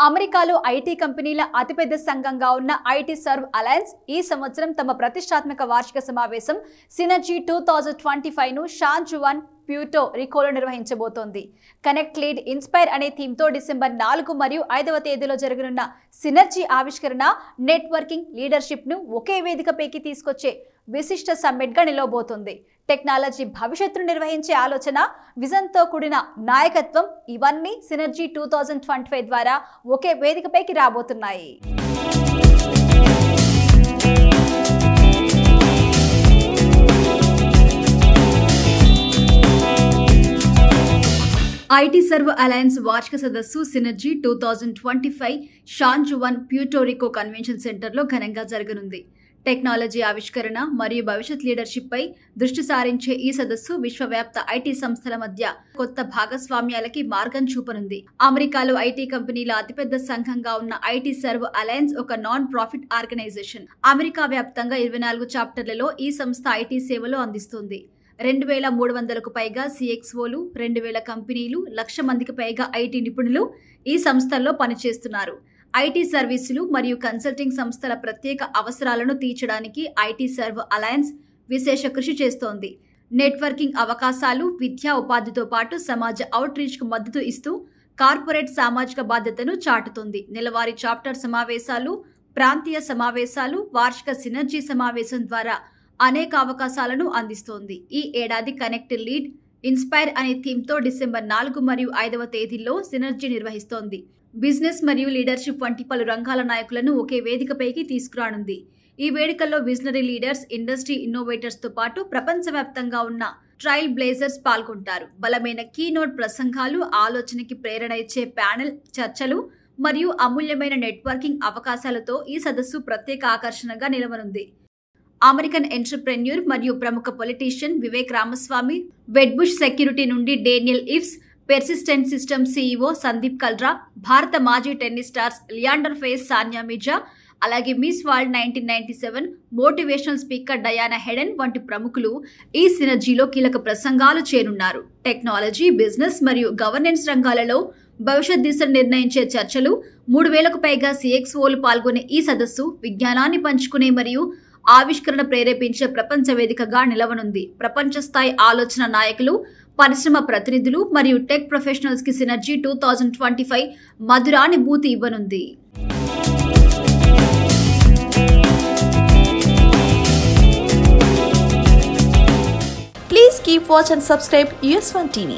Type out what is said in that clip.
అమెరికాలో ఐటీ కంపెనీల అతిపెద్ద సంఘంగా ఉన్న ఐటీ సర్వ్ అలయన్స్ ఈ సంవత్సరం తమ ప్రతిష్టాత్మక వార్షిక సమావేశం సినర్జీ 2025ను షాన్ జువాన్ ప్యూర్టో రికోలో నిర్వహించబోతోంది. కనెక్ట్, లీడ్, ఇన్స్పైర్ అనే థీమ్తో డిసెంబర్ 4 మరియు 5వ తేదీలో జరగనున్న సినర్జీ ఆవిష్కరణ నెట్వర్కింగ్, లీడర్షిప్ను ఒకే వేదికపైకి తీసుకొచ్చే విశిష్ట సమ్మిట్గా నిలవబోతోంది. టెక్నాలజీ భవిష్యత్తును నిర్వహించే ఆలోచన, విజన్తో కూడిన నాయకత్వం ఇవన్నీ సినర్జీ 2025 ద్వారా ఒకే వేదికపైకి రాబోతున్నాయి. ఐటీ సర్వ్ అలయన్స్ వార్షిక సదస్సు Synergy 2025 San Juan Puerto Rico convention సెంటర్లో ఘనంగా జరగనుంది. టెక్నాలజీ ఆవిష్కరణ మరియు భవిష్యత్ లీడర్షిప్పై దృష్టి సారించే ఈ సదస్సు విశ్వవ్యాప్త ఐటీ సంస్థల మధ్య కొత్త భాగస్వామ్యాలకి మార్గం చూపనుంది. అమెరికాలో ఐటీ కంపెనీల అతిపెద్ద సంఘంగా ఉన్న ఐటీ సర్వ్ అలయన్స్ ఒక నాన్ ప్రాఫిట్ ఆర్గనైజేషన్. అమెరికా వ్యాప్తంగా 24 చాప్టర్లలో ఈ సంస్థ ఐటీ సేవలు అందిస్తుంది. 2300కు పైగా సిఎక్స్ఓలు, 2000 కంపెనీలు, 1,00,000 మందికి పైగా ఐటీ నిపుణులు ఈ సంస్థల్లో పనిచేస్తున్నారు. ఐటీ సర్వీసులు మరియు కన్సల్టింగ్ సంస్థల ప్రత్యేక అవసరాలను తీర్చడానికి ఐటీ సర్వ్ అలయన్స్ విశేష కృషి చేస్తోంది. నెట్వర్కింగ్ అవకాశాలు, విద్యా ఉపాధితో పాటు సమాజ అవుట్ రీచ్ కు మద్దతు ఇస్తూ కార్పొరేట్ సామాజిక బాధ్యతను చాటుతుంది. నెలవారీ చాప్టర్ సమావేశాలు, ప్రాంతీయ సమావేశాలు, వార్షిక సినర్జీ సమావేశం ద్వారా అనేక అవకాశాలను అందిస్తోంది. ఈ ఏడాది కనెక్ట్, లీడ్, ఇన్స్పైర్ అనే థీమ్తో డిసెంబర్ 4 మరియు 5వ తేదీల్లో సినర్జీ నిర్వహిస్తోంది. బిజినెస్ మరియు లీడర్షిప్ వంటి పలు రంగాల నాయకులను ఒకే వేదికపైకి తీసుకురానుంది. ఈ వేడుకల్లో విజనరీ లీడర్స్, ఇండస్ట్రీ ఇన్నోవేటర్స్ తో పాటు ప్రపంచవ్యాప్తంగా ఉన్న ట్రైల్ బ్లేజర్స్ పాల్గొంటారు. బలమైన కీనోట్ ప్రసంగాలు, ఆలోచనకి ప్రేరణ ఇచ్చే ప్యానెల్ చర్చలు మరియు అమూల్యమైన నెట్వర్కింగ్ అవకాశాలతో ఈ సదస్సు ప్రత్యేక ఆకర్షణగా నిలవనుంది. అమెరికన్ ఎంటర్ప్రెన్యూర్ మరియు ప్రముఖ politician Vivek Ramaswamy, Wedbush security నుండి Daniel Ives, persistent system CEO Sandeep Kalra, భారత మాజీ టెన్నిస్ స్టార్స్ లియాండర్ పేస్, సానియా మిర్జా, అలాగే Miss World 1997 motivational speaker Diana Hayden వంటి ప్రముఖులు ఈ సినర్జీలో కీలక ప్రసంగాలు చేయనున్నారు. టెక్నాలజీ, బిజినెస్ మరియు గవర్నెన్స్ రంగాలలో భవిష్యత్ దిశను నిర్ణయించే చర్చలు, 3000కు పైగా సిఎక్స్ఓలు పాల్గొనే ఈ సదస్సు విజ్ఞానాన్ని పంచుకునే మరియు ఆవిష్కరణ ప్రేరేపించే ప్రపంచ వేదికగా నిలవనుంది. ప్రపంచ స్థాయి ఆలోచన నాయకులు, పరిశ్రమ ప్రతినిధులు మరియు టెక్ ప్రొఫెషనల్స్ కి synergy 2025 మధురానుభూతి ఇవ్వనుంది. Please keep watch and subscribe US1 TV.